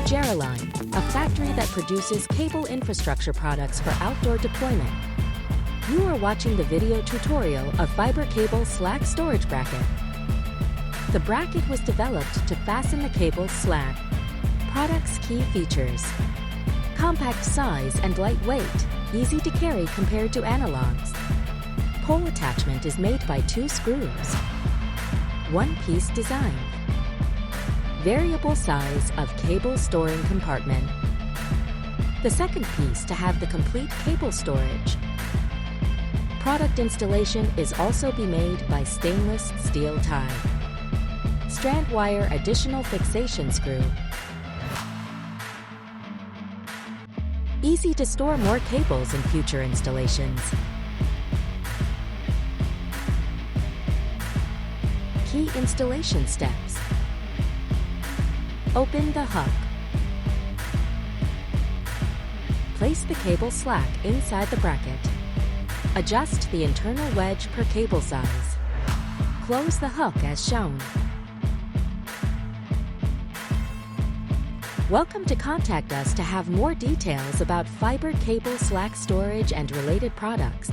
Geraline, a factory that produces cable infrastructure products for outdoor deployment. You are watching the video tutorial of fiber cable slack storage bracket. The bracket was developed to fasten the cable's slack. Product's key features: compact size and lightweight, easy to carry compared to analogs. Pole attachment is made by 2 screws. One-piece design. Variable size of cable storing compartment. The second piece to have the complete cable storage. Product installation is also be made by stainless steel tie. Strand wire additional fixation screw. Easy to store more cables in future installations. Key installation steps. Open the hook. Place the cable slack inside the bracket. Adjust the internal wedge per cable size. Close the hook as shown. Welcome to contact us to have more details about fiber cable slack storage and related products.